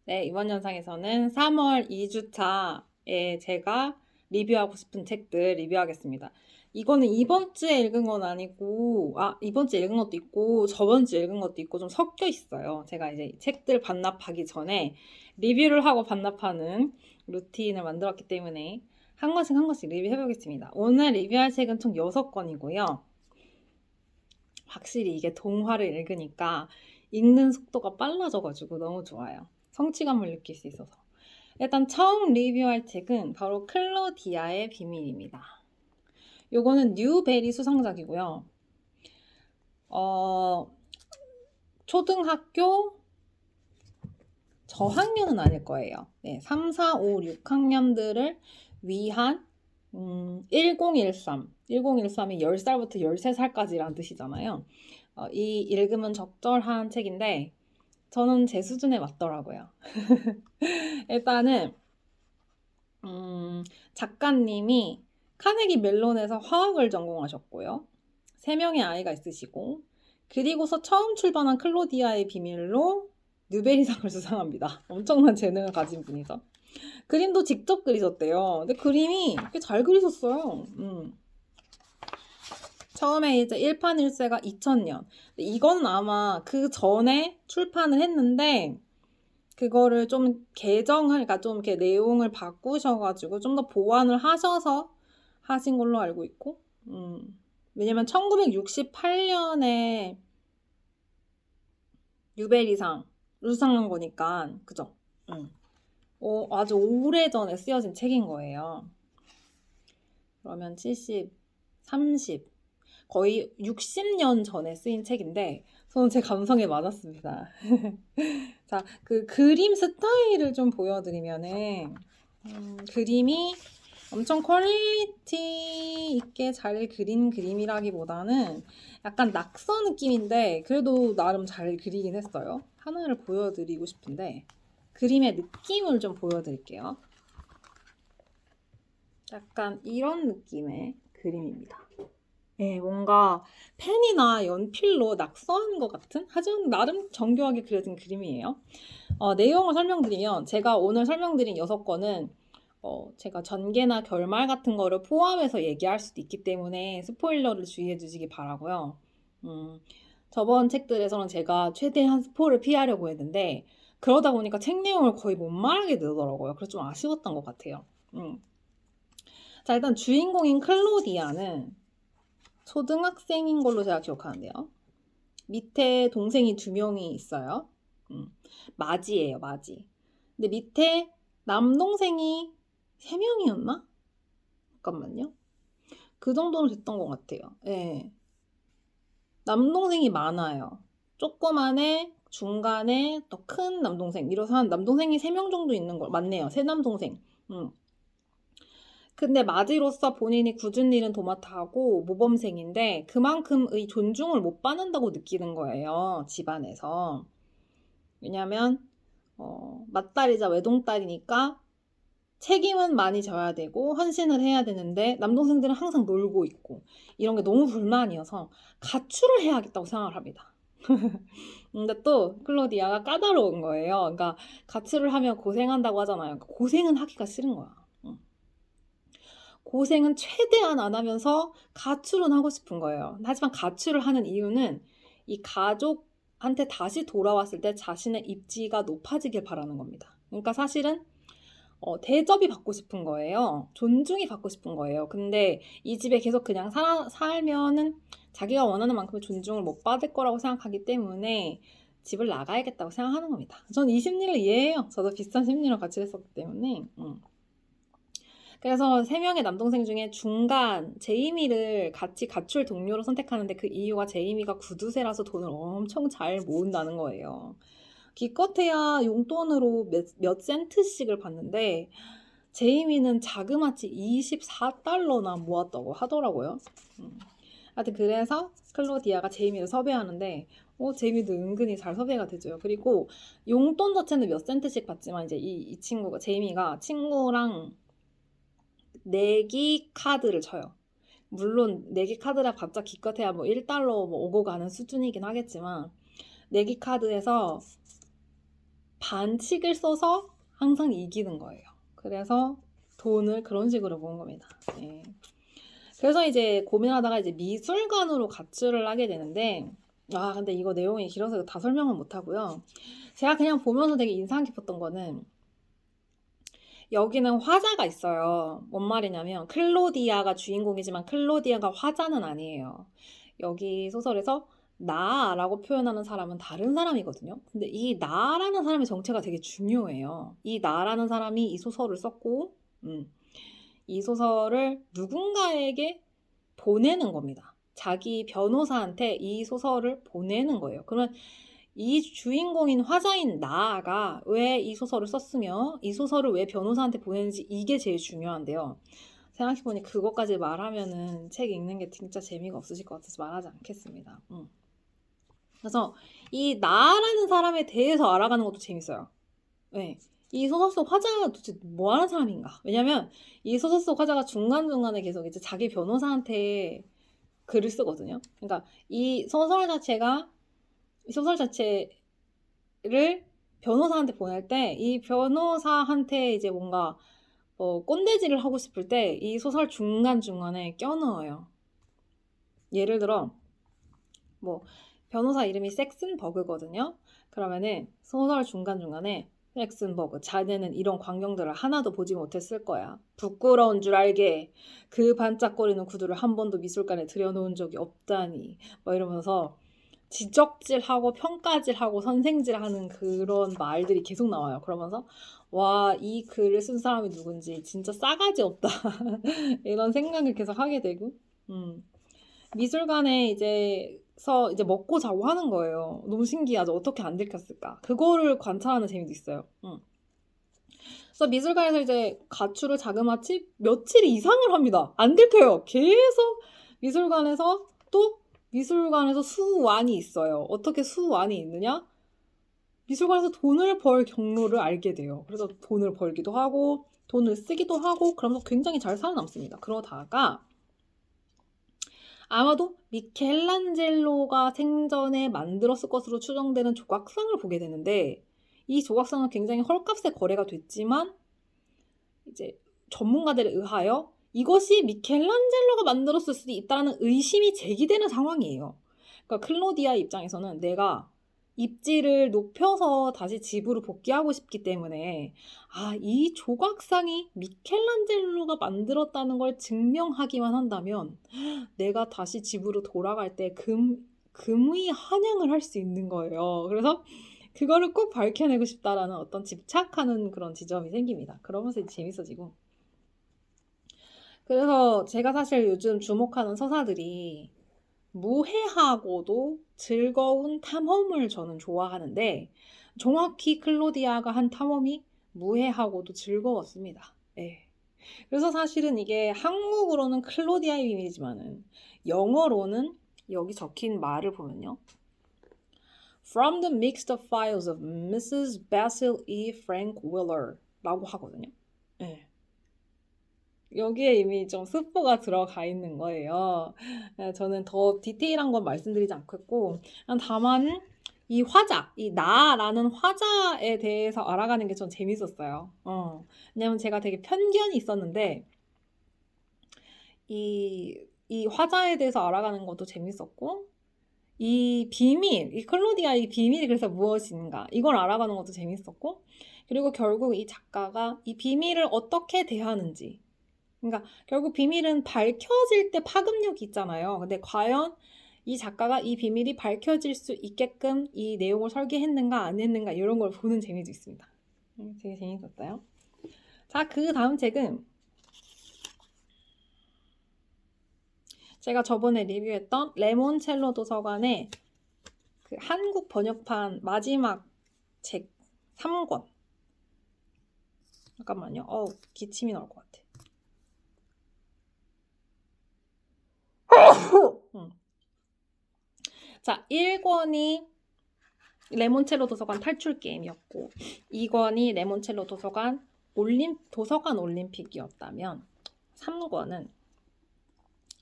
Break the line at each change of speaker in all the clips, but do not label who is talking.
네, 이번 영상에서는 3월 2주차에 제가 리뷰하고 싶은 책들 리뷰하겠습니다. 이거는 이번 주에 읽은 건 아니고, 이번 주에 읽은 것도 있고, 저번 주에 읽은 것도 있고, 좀 섞여 있어요. 제가 이제 책들 반납하기 전에 리뷰를 하고 반납하는 루틴을 만들었기 때문에 한 권씩 리뷰해보겠습니다. 오늘 리뷰할 책은 총 6권이고요. 확실히 이게 동화를 읽으니까 읽는 속도가 빨라져가지고 너무 좋아요. 성취감을 느낄 수 있어서. 일단 처음 리뷰할 책은 바로 클로디아의 비밀입니다. 요거는 뉴베리 수상작이고요. 초등학교 저학년은 아닐 거예요. 네, 3, 4, 5, 6학년들을 위한 1013. 1013이 10살부터 13살까지란 뜻이잖아요. 이 읽으면 적절한 책인데 저는 제 수준에 맞더라고요. 일단은 작가님이 카네기 멜론에서 화학을 전공하셨고요. 3명의 아이가 있으시고 그리고서 처음 출판한 클로디아의 비밀로 뉴베리상을 수상합니다. 엄청난 재능을 가진 분이죠. 그림도 직접 그리셨대요. 근데 그림이 꽤 잘 그리셨어요. 처음에 이제 1판 1세가 2000년. 이건 아마 그 전에 출판을 했는데 그거를 좀 개정을, 그러니까 좀 이렇게 내용을 바꾸셔가지고 좀 더 보완을 하셔서 하신 걸로 알고 있고, 왜냐면 1968년에 뉴베리상 수상한 거니까, 그죠? 아주 오래전에 쓰여진 책인 거예요. 그러면 70, 30, 거의 60년 전에 쓰인 책인데, 저는 제 감성에 맞았습니다. 자, 그 그림 스타일을 좀 보여드리면은, 그림이 엄청 퀄리티 있게 잘 그린 그림이라기보다는 약간 낙서 느낌인데, 그래도 나름 잘 그리긴 했어요. 하나를 보여드리고 싶은데, 그림의 느낌을 좀 보여드릴게요. 약간 이런 느낌의 그림입니다. 네, 뭔가 펜이나 연필로 낙서하는 것 같은? 하지만 나름 정교하게 그려진 그림이에요. 내용을 설명드리면 제가 오늘 설명드린 6권은 제가 전개나 결말 같은 거를 포함해서 얘기할 수도 있기 때문에 스포일러를 주의해 주시기 바라고요. 저번 책들에서는 제가 최대한 스포를 피하려고 했는데 그러다 보니까 책 내용을 거의 못 말하게 되더라고요. 그래서 좀 아쉬웠던 것 같아요. 자, 일단 주인공인 클로디아는 초등학생인 걸로 제가 기억하는데요. 밑에 동생이 2명이 있어요. 마지예요, 마지. 근데 밑에 남동생이 3명이었나? 잠깐만요. 그 정도는 됐던 것 같아요. 네. 남동생이 많아요. 조그만에, 중간에, 더 큰 남동생. 이래서 한 남동생이 3명 정도 있는 걸, 맞네요. 3남동생. 근데 마지로서 본인이 굳은 일은 도맡아 하고 모범생인데 그만큼의 존중을 못 받는다고 느끼는 거예요. 집안에서. 왜냐면 맏딸이자 외동딸이니까 책임은 많이 져야 되고 헌신을 해야 되는데 남동생들은 항상 놀고 있고 이런 게 너무 불만이어서 가출을 해야겠다고 생각을 합니다. 근데 또 클로디아가 까다로운 거예요. 그러니까 가출을 하면 고생한다고 하잖아요. 그러니까 고생은 하기가 싫은 거야. 고생은 최대한 안 하면서 가출은 하고 싶은 거예요. 하지만 가출을 하는 이유는 이 가족한테 다시 돌아왔을 때 자신의 입지가 높아지길 바라는 겁니다. 그러니까 사실은 대접이 받고 싶은 거예요. 존중이 받고 싶은 거예요. 근데 이 집에 계속 그냥 살면은 자기가 원하는 만큼의 존중을 못 받을 거라고 생각하기 때문에 집을 나가야겠다고 생각하는 겁니다. 전 이 심리를 이해해요. 저도 비슷한 심리로 같이 했었기 때문에. 그래서 3명의 남동생 중에 중간 제이미를 같이 가출 동료로 선택하는데 그 이유가 제이미가 구두쇠라서 돈을 엄청 잘 모은다는 거예요. 기껏해야 용돈으로 몇 센트씩을 받는데 제이미는 자그마치 24달러나 모았다고 하더라고요. 하여튼 그래서 클로디아가 제이미를 섭외하는데 제이미도 은근히 잘 섭외가 되죠. 그리고 용돈 자체는 몇 센트씩 받지만 이제 이 친구가 제이미가 친구랑 내기 카드를 쳐요. 물론 내기 카드라 봤자 기껏해야 뭐 1달러 뭐 오고 가는 수준이긴 하겠지만 내기 카드에서 반칙을 써서 항상 이기는 거예요. 그래서 돈을 그런 식으로 모은 겁니다. 네. 그래서 이제 고민하다가 이제 미술관으로 가출을 하게 되는데, 근데 이거 내용이 길어서 다 설명은 못 하고요. 제가 그냥 보면서 되게 인상 깊었던 거는, 여기는 화자가 있어요. 뭔 말이냐면 클로디아가 주인공이지만 클로디아가 화자는 아니에요. 여기 소설에서 나라고 표현하는 사람은 다른 사람이거든요. 근데 이 나라는 사람의 정체가 되게 중요해요. 이 나라는 사람이 이 소설을 썼고 이 소설을 누군가에게 보내는 겁니다. 자기 변호사한테 이 소설을 보내는 거예요. 그러면 이 주인공인 화자인 나가 왜 이 소설을 썼으며 이 소설을 왜 변호사한테 보냈는지 이게 제일 중요한데요. 생각해보니 그것까지 말하면은 책 읽는 게 진짜 재미가 없으실 것 같아서 말하지 않겠습니다. 그래서 이 나라는 사람에 대해서 알아가는 것도 재밌어요. 네. 이 소설 속 화자가 도대체 뭐 하는 사람인가? 왜냐면 이 소설 속 화자가 중간중간에 계속 이제 자기 변호사한테 글을 쓰거든요. 그러니까 이 소설 자체를 변호사한테 보낼 때 이 변호사한테 이제 뭔가 꼰대질을 하고 싶을 때 이 소설 중간중간에 껴넣어요. 예를 들어 변호사 이름이 섹슨버그거든요. 그러면은 소설 중간중간에 섹슨버그, 자네는 이런 광경들을 하나도 보지 못했을 거야. 부끄러운 줄 알게. 그 반짝거리는 구두를 한 번도 미술관에 들여놓은 적이 없다니. 이러면서 지적질하고 평가질하고 선생질하는 그런 말들이 계속 나와요. 그러면서 와, 이 글을 쓴 사람이 누군지 진짜 싸가지 없다. 이런 생각을 계속 하게 되고 미술관에 이제 먹고 자고 하는 거예요. 너무 신기하죠. 어떻게 안 들켰을까? 그거를 관찰하는 재미도 있어요. 그래서 미술관에서 이제 가출을 자그마치 며칠 이상을 합니다. 안 들켜요. 계속 미술관에서 수완이 있어요. 어떻게 수완이 있느냐? 미술관에서 돈을 벌 경로를 알게 돼요. 그래서 돈을 벌기도 하고 돈을 쓰기도 하고 그러면서 굉장히 잘 살아남습니다. 그러다가 아마도 미켈란젤로가 생전에 만들었을 것으로 추정되는 조각상을 보게 되는데 이 조각상은 굉장히 헐값에 거래가 됐지만 이제 전문가들에 의하여 이것이 미켈란젤로가 만들었을 수도 있다는 의심이 제기되는 상황이에요. 그러니까 클로디아 입장에서는 내가 입지를 높여서 다시 집으로 복귀하고 싶기 때문에 이 조각상이 미켈란젤로가 만들었다는 걸 증명하기만 한다면 내가 다시 집으로 돌아갈 때 금의 환영을 할 수 있는 거예요. 그래서 그거를 꼭 밝혀내고 싶다라는 어떤 집착하는 그런 지점이 생깁니다. 그러면서 재밌어지고. 그래서 제가 사실 요즘 주목하는 서사들이 무해하고도 즐거운 탐험을 저는 좋아하는데 정확히 클로디아가 한 탐험이 무해하고도 즐거웠습니다. 네. 그래서 사실은 이게 한국어로는 클로디아의 비밀이지만은 영어로는 여기 적힌 말을 보면요. From the mixed files of Mrs. Basil E. Frank Wheeler 라고 하거든요. 네. 여기에 이미 좀 스포가 들어가 있는 거예요. 저는 더 디테일한 건 말씀드리지 않겠고 다만 이 화자, 이 나라는 화자에 대해서 알아가는 게 좀 재밌었어요. 왜냐면 제가 되게 편견이 있었는데 이 화자에 대해서 알아가는 것도 재밌었고 이 클로디아의 비밀이 그래서 무엇인가 이걸 알아가는 것도 재밌었고 그리고 결국 이 작가가 이 비밀을 어떻게 대하는지 그러니까 결국 비밀은 밝혀질 때 파급력이 있잖아요. 근데 과연 이 작가가 이 비밀이 밝혀질 수 있게끔 이 내용을 설계했는가 안 했는가 이런 걸 보는 재미도 있습니다. 되게 재밌었어요. 자, 그 다음 책은 제가 저번에 리뷰했던 레몬첼로 도서관의 그 한국 번역판 마지막 책 3권. 잠깐만요. 기침이 나올 것 같아. 자, 1권이 레몬첼로 도서관 탈출 게임이었고 2권이 레몬첼로 도서관 올림픽이었다면 3권은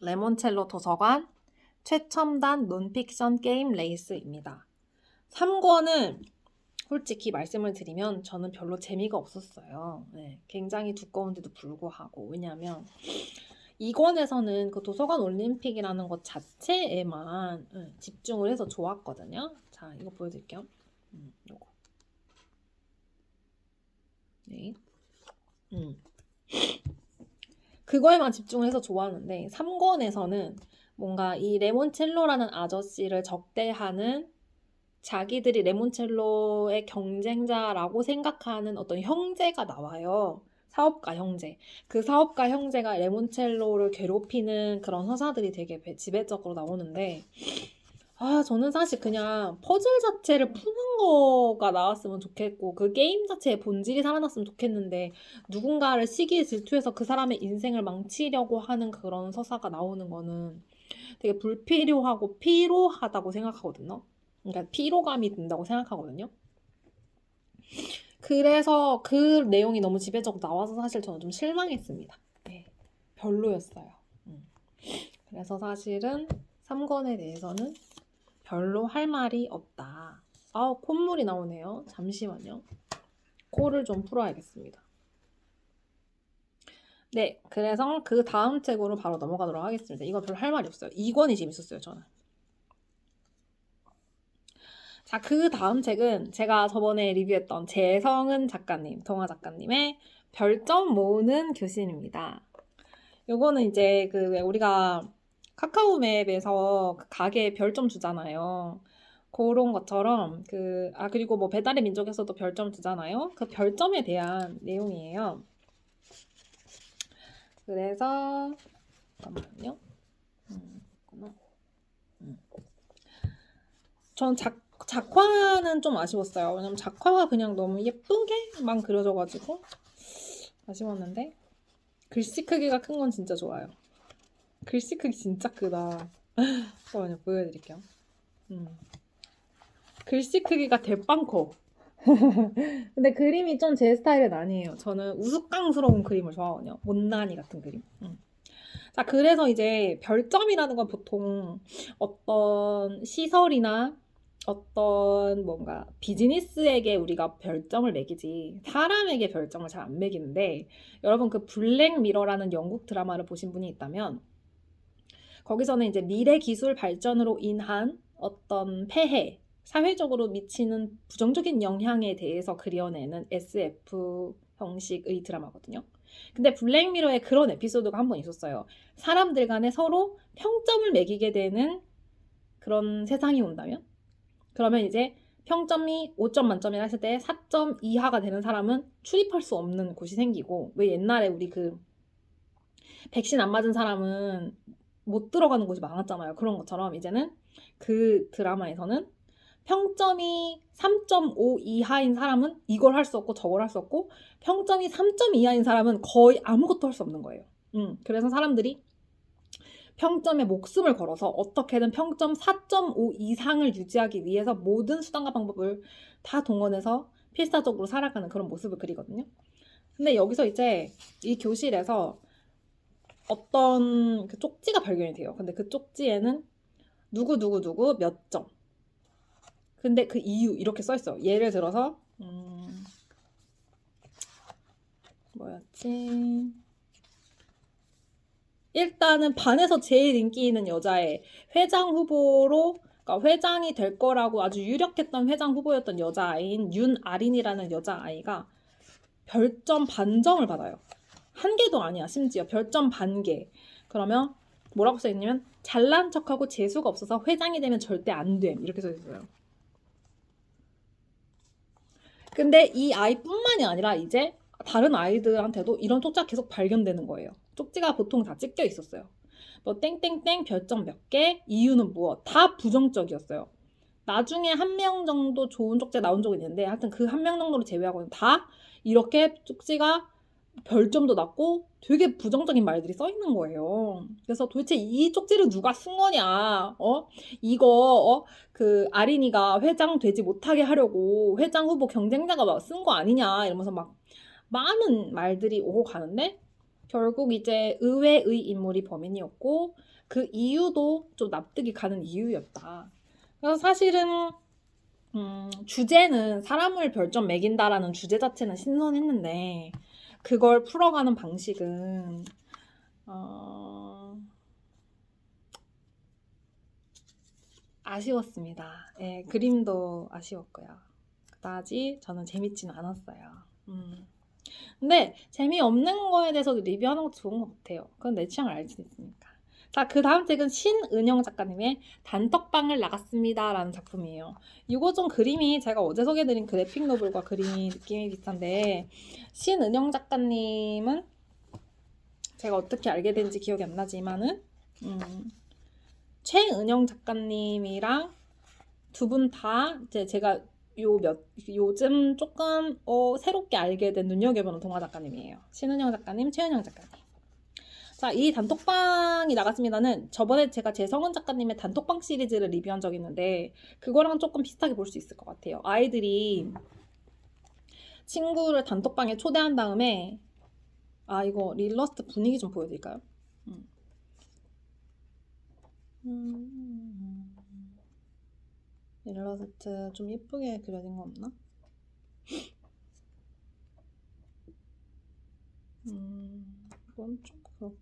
레몬첼로 도서관 최첨단 논픽션 게임 레이스입니다. 3권은 솔직히 말씀을 드리면 저는 별로 재미가 없었어요. 네, 굉장히 두꺼운데도 불구하고. 왜냐하면 2권에서는 그 도서관 올림픽이라는 것 자체에만 집중을 해서 좋았거든요. 자, 이거 보여드릴게요. 요거. 네. 그거에만 집중을 해서 좋았는데 3권에서는 뭔가 이 레몬첼로라는 아저씨를 적대하는 자기들이 레몬첼로의 경쟁자라고 생각하는 어떤 형제가 나와요. 사업가 형제. 그 사업가 형제가 레몬첼로를 괴롭히는 그런 서사들이 되게 지배적으로 나오는데 저는 사실 그냥 퍼즐 자체를 푸는 거가 나왔으면 좋겠고 그 게임 자체의 본질이 살아났으면 좋겠는데 누군가를 시기에 질투해서 그 사람의 인생을 망치려고 하는 그런 서사가 나오는 거는 되게 불필요하고 피로하다고 생각하거든요. 그러니까 피로감이 든다고 생각하거든요. 그래서 그 내용이 너무 지배적으로 나와서 사실 저는 좀 실망했습니다. 네, 별로였어요. 그래서 사실은 3권에 대해서는 별로 할 말이 없다. 콧물이 나오네요. 잠시만요. 코를 좀 풀어야겠습니다. 네, 그래서 그 다음 책으로 바로 넘어가도록 하겠습니다. 이거 별로 할 말이 없어요. 2권이 재밌었어요, 저는. 자, 그 다음 책은 제가 저번에 리뷰했던 재성은 작가님, 동화 작가님의 별점 모으는 교실입니다. 요거는 이제 그 왜 우리가 카카오맵에서 그 가게에 별점 주잖아요. 그런 것처럼 그리고 뭐 배달의 민족에서도 별점 주잖아요. 그 별점에 대한 내용이에요. 그래서 잠깐만요. 전 작화는 좀 아쉬웠어요. 왜냐면 작화가 그냥 너무 예쁘게만 그려져가지고 아쉬웠는데 글씨 크기가 큰 건 진짜 좋아요. 글씨 크기 진짜 크다. 잠깐만요, 보여드릴게요. 글씨 크기가 대빵커. 근데 그림이 좀 제 스타일은 아니에요. 저는 우스꽝스러운 그림을 좋아하거든요. 못난이 같은 그림. 자, 그래서 이제 별점이라는 건 보통 어떤 시설이나 어떤 뭔가 비즈니스에게 우리가 별점을 매기지 사람에게 별점을 잘 안 매기는데 여러분 그 블랙미러라는 영국 드라마를 보신 분이 있다면 거기서는 이제 미래 기술 발전으로 인한 어떤 폐해, 사회적으로 미치는 부정적인 영향에 대해서 그려내는 SF 형식의 드라마거든요. 근데 블랙미러에 그런 에피소드가 한 번 있었어요. 사람들 간에 서로 평점을 매기게 되는 그런 세상이 온다면? 그러면 이제 평점이 5점 만점이라 했을 때 4점 이하가 되는 사람은 출입할 수 없는 곳이 생기고 왜 옛날에 우리 그 백신 안 맞은 사람은 못 들어가는 곳이 많았잖아요. 그런 것처럼 이제는 그 드라마에서는 평점이 3.5 이하인 사람은 이걸 할 수 없고 저걸 할 수 없고 평점이 3점 이하인 사람은 거의 아무것도 할 수 없는 거예요. 그래서 사람들이 평점에 목숨을 걸어서 어떻게든 평점 4.5 이상을 유지하기 위해서 모든 수단과 방법을 다 동원해서 필사적으로 살아가는 그런 모습을 그리거든요. 근데 여기서 이제 이 교실에서 어떤 그 쪽지가 발견이 돼요. 근데 그 쪽지에는 누구 몇 점. 근데 그 이유 이렇게 써 있어요. 예를 들어서 뭐였지? 일단은 반에서 제일 인기 있는 여자애 회장 후보로 그러니까 회장이 될 거라고 아주 유력했던 회장 후보였던 여자아이인 윤아린이라는 여자아이가 별점 반점을 받아요. 한 개도 아니야. 심지어 별점 반 개. 그러면 뭐라고 써있냐면 잘난 척하고 재수가 없어서 회장이 되면 절대 안 됨. 이렇게 써있어요. 근데 이 아이뿐만이 아니라 이제 다른 아이들한테도 이런 쪽지가 계속 발견되는 거예요. 쪽지가 보통 다 찍혀 있었어요. 뭐 땡땡땡 별점 몇 개, 이유는 무엇, 다 부정적이었어요. 나중에 한 명 정도 좋은 쪽지가 나온 적이 있는데 하여튼 그 한 명 정도를 제외하고는 다 이렇게 쪽지가 별점도 낮고 되게 부정적인 말들이 써 있는 거예요. 그래서 도대체 이 쪽지를 누가 쓴 거냐? 이거 그 아린이가 회장 되지 못하게 하려고 회장 후보 경쟁자가 막 쓴 거 아니냐 이러면서 막 많은 말들이 오고 가는데 결국 이제 의외의 인물이 범인이었고 그 이유도 좀 납득이 가는 이유였다. 그래서 사실은 주제는 사람을 별점 매긴다라는 주제 자체는 신선했는데 그걸 풀어가는 방식은 아쉬웠습니다. 예, 그림도 아쉬웠고요. 그다지 저는 재밌지는 않았어요. 근데 재미없는 거에 대해서도 리뷰하는 것도 좋은 것 같아요. 그건 내 취향을 알 수 있으니까. 자, 그 다음 책은 신은영 작가님의 단톡방을 나갔습니다 라는 작품이에요. 이거 좀 그림이 제가 어제 소개해드린 그래픽 노블과 그림이 느낌이 비슷한데 신은영 작가님은 제가 어떻게 알게 된지 기억이 안 나지만은 최은영 작가님이랑 두 분 다 이제 제가 요즘 조금 새롭게 알게 된 눈여겨보는 동화 작가님이에요. 신은영 작가님, 최은영 작가님. 자, 이 단톡방이 나갔습니다는 저번에 제가 재성은 작가님의 단톡방 시리즈를 리뷰한 적이 있는데 그거랑 조금 비슷하게 볼 수 있을 것 같아요. 아이들이 친구를 단톡방에 초대한 다음에 이거 일러스트 분위기 좀 보여드릴까요? 일러스트 좀 예쁘게 그려진 거 없나? 이건 좀 그렇고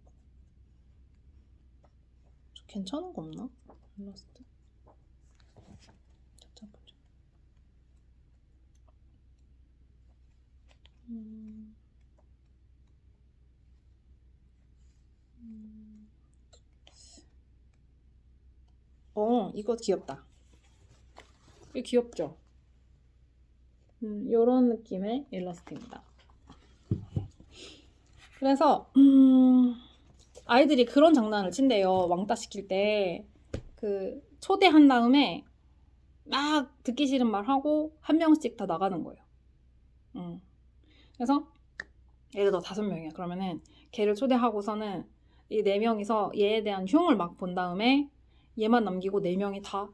좀 괜찮은 거 없나? 일러스트 찾아보자. 이거 귀엽다. 이거 귀엽죠? 이런 느낌의 일러스트입니다. 그래서 아이들이 그런 장난을 친대요. 왕따 시킬 때 그 초대한 다음에 막 듣기 싫은 말 하고 한 명씩 다 나가는 거예요. 그래서 예를 들어 5명이야. 그러면은 걔를 초대하고서는 이 4명이서 얘에 대한 흉을 막 본 다음에 얘만 남기고 4명이 다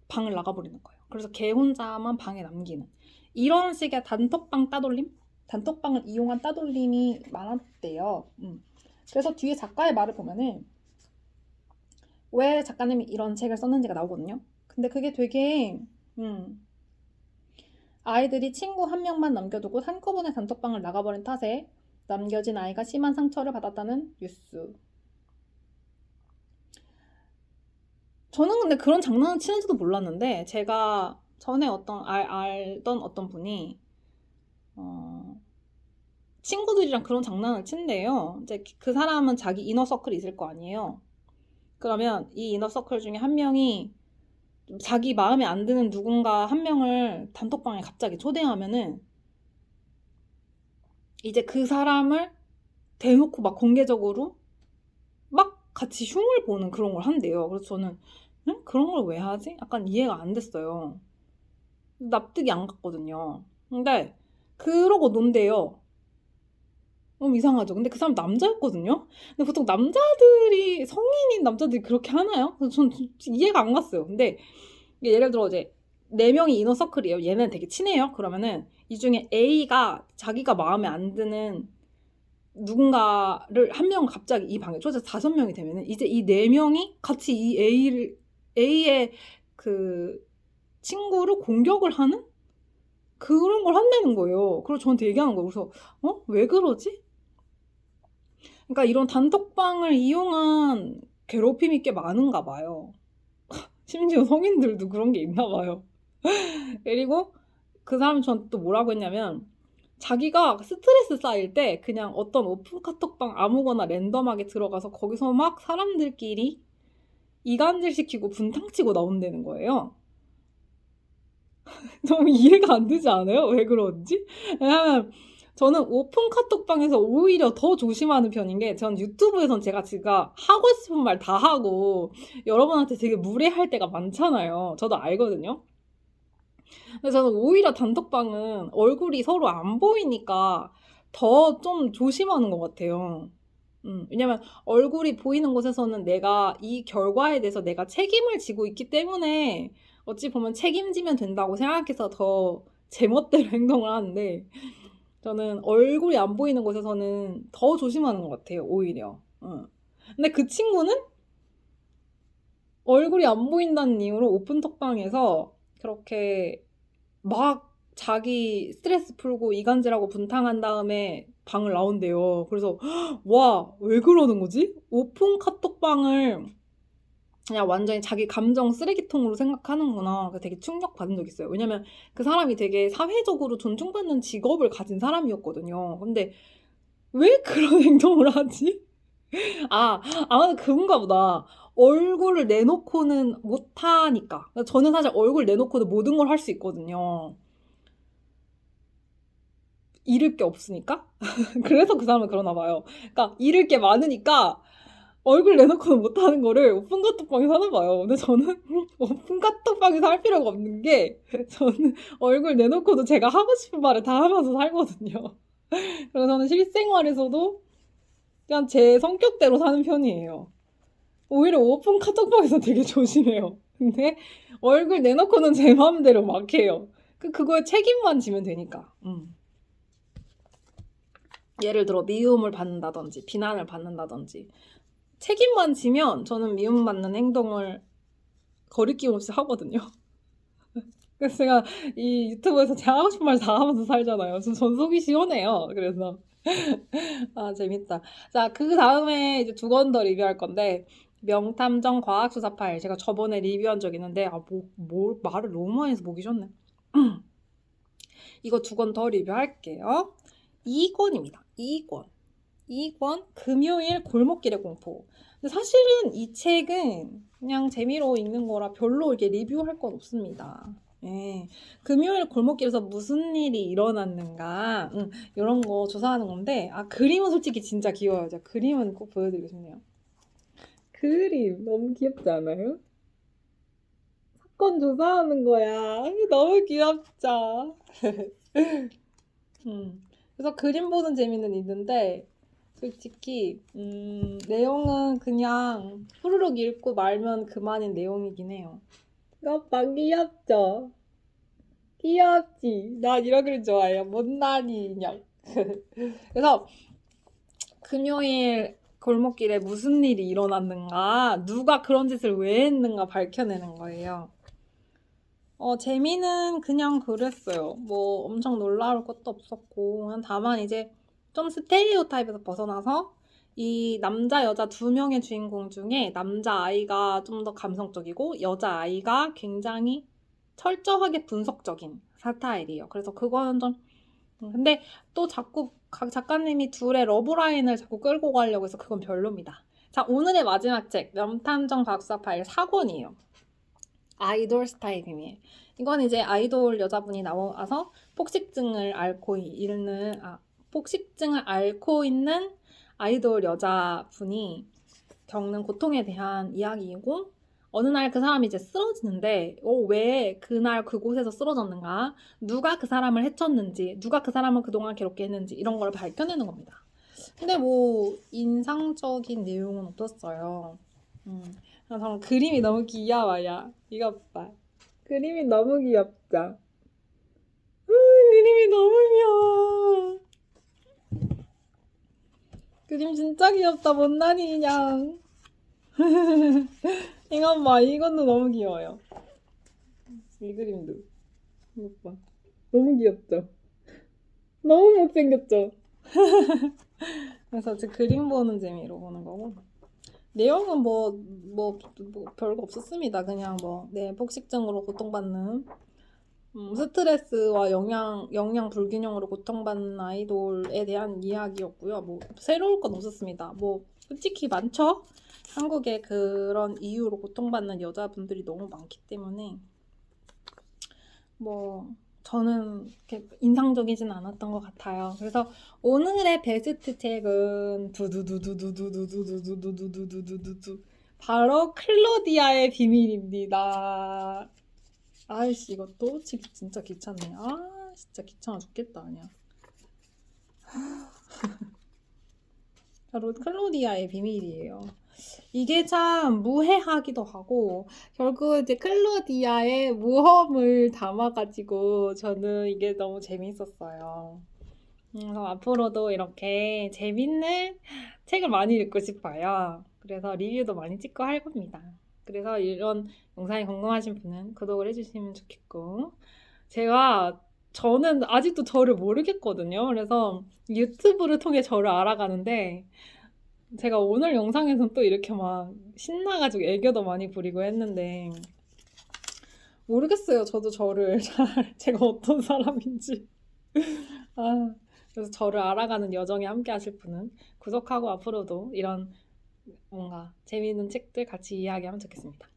방을 나가버리는 거예요. 그래서 걔 혼자만 방에 남기는 이런 식의 단톡방 따돌림? 단톡방을 이용한 따돌림이 많았대요. 그래서 뒤에 작가의 말을 보면은 왜 작가님이 이런 책을 썼는지가 나오거든요. 근데 그게 되게 아이들이 친구 한 명만 남겨두고 한꺼번에 단톡방을 나가버린 탓에 남겨진 아이가 심한 상처를 받았다는 뉴스. 저는 근데 그런 장난을 치는지도 몰랐는데 제가 전에 알던 어떤 분이 친구들이랑 그런 장난을 친대요. 이제 그 사람은 자기 이너서클이 있을 거 아니에요. 그러면 이 이너서클 중에 한 명이 자기 마음에 안 드는 누군가 한 명을 단톡방에 갑자기 초대하면은 이제 그 사람을 대놓고 막 공개적으로 막 같이 흉을 보는 그런 걸 한대요. 그래서 저는 그런 걸 왜 하지? 약간 이해가 안 됐어요. 납득이 안 갔거든요. 근데 그러고 논대요. 너무 이상하죠. 근데 그 사람 남자였거든요. 근데 보통 성인인 남자들이 그렇게 하나요? 그래서 전 이해가 안 갔어요. 근데 예를 들어 이제 4명이 이너서클이에요. 얘는 되게 친해요. 그러면은 이 중에 A가 자기가 마음에 안 드는 누군가를 한 명 갑자기 이 방에 초대해서 5명이 되면은 이제 이 4명이 같이 이 A의 그 친구를 공격을 하는 그런 걸 한다는 거예요. 그래서 저한테 얘기하는 거예요. 그래서 왜 그러지? 그러니까 이런 단톡방을 이용한 괴롭힘이 꽤 많은가 봐요. 심지어 성인들도 그런 게 있나 봐요. 그리고 그 사람이 저한테 또 뭐라고 했냐면 자기가 스트레스 쌓일 때 그냥 어떤 오픈 카톡방 아무거나 랜덤하게 들어가서 거기서 막 사람들끼리 이간질 시키고 분탕 치고 나온다는 거예요. 너무 이해가 안 되지 않아요? 왜 그런지? 왜냐면 저는 오픈 카톡방에서 오히려 더 조심하는 편인 게 전 유튜브에선 제가 하고 싶은 말 다 하고 여러분한테 되게 무례할 때가 많잖아요. 저도 알거든요. 근데 저는 오히려 단톡방은 얼굴이 서로 안 보이니까 더 좀 조심하는 것 같아요. 왜냐면 얼굴이 보이는 곳에서는 내가 이 결과에 대해서 내가 책임을 지고 있기 때문에 어찌 보면 책임지면 된다고 생각해서 더 제멋대로 행동을 하는데 저는 얼굴이 안 보이는 곳에서는 더 조심하는 것 같아요, 오히려. 근데 그 친구는 얼굴이 안 보인다는 이유로 오픈톡방에서 그렇게 막 자기 스트레스 풀고 이간질하고 분탕한 다음에 방을 나온대요. 그래서 와, 왜 그러는 거지? 오픈 카톡방을 그냥 완전히 자기 감정 쓰레기통으로 생각하는구나. 되게 충격받은 적 있어요. 왜냐면 그 사람이 되게 사회적으로 존중받는 직업을 가진 사람이었거든요. 근데 왜 그런 행동을 하지? 아, 아마도 그건가 보다. 얼굴을 내놓고는 못하니까. 저는 사실 얼굴 내놓고도 모든 걸 할 수 있거든요. 잃을 게 없으니까? 그래서 그 사람은 그러나 봐요. 그러니까 잃을 게 많으니까 얼굴 내놓고는 못하는 거를 오픈 카톡방에서 하나 봐요. 근데 저는 오픈 카톡방에서 할 필요가 없는 게 저는 얼굴 내놓고도 제가 하고 싶은 말을 다 하면서 살거든요. 그래서 저는 실생활에서도 그냥 제 성격대로 사는 편이에요. 오히려 오픈 카톡방에서 되게 조심해요. 근데 얼굴 내놓고는 제 마음대로 막 해요. 그거에 책임만 지면 되니까. 예를 들어 미움을 받는다든지 비난을 받는다든지 책임만 지면 저는 미움받는 행동을 거리낌 없이 하거든요. 그래서 제가 이 유튜브에서 제가 하고 싶은 말 다 하면서 살잖아요. 전 속이 시원해요. 그래서 아 재밌다. 자, 그 다음에 이제 두 권 더 리뷰할 건데 명탐정 과학수사 파일 제가 저번에 리뷰한 적 있는데 말을 너무 많이 해서 보기 좋네. 이거 두 권 더 리뷰할게요. 2권입니다. 2권 금요일 골목길의 공포. 근데 사실은 이 책은 그냥 재미로 읽는 거라 별로 이렇게 리뷰할 건 없습니다. 예, 금요일 골목길에서 무슨 일이 일어났는가 이런 거 조사하는 건데 그림은 솔직히 진짜 귀여워요. 제가 그림은 꼭 보여드리고 싶네요. 그림 너무 귀엽지 않아요? 사건 조사하는 거야. 너무 귀엽죠? 그래서 그림 보는 재미는 있는데 솔직히 내용은 그냥 후루룩 읽고 말면 그만인 내용이긴 해요. 오빠 귀엽죠? 귀엽지? 난 이런 그림 좋아해요. 못난이 인형. 그래서 금요일 골목길에 무슨 일이 일어났는가, 누가 그런 짓을 왜 했는가 밝혀내는 거예요. 재미는 그냥 그랬어요. 뭐 엄청 놀라울 것도 없었고, 그냥 다만 이제 좀 스테레오타입에서 벗어나서 이 남자 여자 두 명의 주인공 중에 남자 아이가 좀 더 감성적이고 여자 아이가 굉장히 철저하게 분석적인 스타일이에요. 그래서 그거는 좀 근데 또 자꾸 각 작가님이 둘의 러브라인을 자꾸 끌고 가려고 해서 그건 별로입니다. 자, 오늘의 마지막 책 명탐정 박사 파일 4권이에요. 아이돌 스타일이에요. 이건 이제 아이돌 여자분이 나와서 폭식증을 앓고 있는 아이돌 여자분이 겪는 고통에 대한 이야기이고 어느 날 그 사람이 이제 쓰러지는데 왜 그날 그곳에서 쓰러졌는가 누가 그 사람을 해쳤는지 누가 그 사람을 그동안 괴롭게 했는지 이런 걸 밝혀내는 겁니다. 근데 뭐 인상적인 내용은 없었어요. 저는 그림이 너무 귀여워요. 이거 봐. 그림이 너무 귀엽죠? 그림이 너무 귀여워. 그림 진짜 귀엽다. 못난이 인형. 이것 봐. 이것도 너무 귀여워요. 이 그림도. 이것 봐. 너무 귀엽죠? 너무 못생겼죠? 그래서 제 그림 보는 재미로 보는 거고. 내용은 뭐 별거 없었습니다. 그냥 폭식증으로 고통받는 스트레스와 영양 불균형으로 고통받는 아이돌에 대한 이야기였고요. 뭐 새로울 건 없었습니다. 뭐 솔직히 많죠? 한국에 그런 이유로 고통받는 여자분들이 너무 많기 때문에 뭐 저는 이렇게 인상적이진 않았던 것 같아요. 그래서 오늘의 베스트 책은 두두두두두두두두두두두두두두두 바로 클로디아의 비밀입니다. 아이씨 이것도 치기 진짜 귀찮네. 진짜 귀찮아 죽겠다 아니야. 바로 클로디아의 비밀이에요. 이게 참 무해하기도 하고 결국 이제 클로디아의 모험을 담아가지고 저는 이게 너무 재밌었어요. 그래서 앞으로도 이렇게 재밌는 책을 많이 읽고 싶어요. 그래서 리뷰도 많이 찍고 할 겁니다. 그래서 이런 영상이 궁금하신 분은 구독을 해주시면 좋겠고, 저는 아직도 저를 모르겠거든요. 그래서 유튜브를 통해 저를 알아가는데, 제가 오늘 영상에서는 또 이렇게 막 신나가지고 애교도 많이 부리고 했는데, 모르겠어요. 저도 저를 제가 어떤 사람인지. 그래서 저를 알아가는 여정에 함께 하실 분은 구독하고 앞으로도 이런 뭔가 재미있는 책들 같이 이야기하면 좋겠습니다.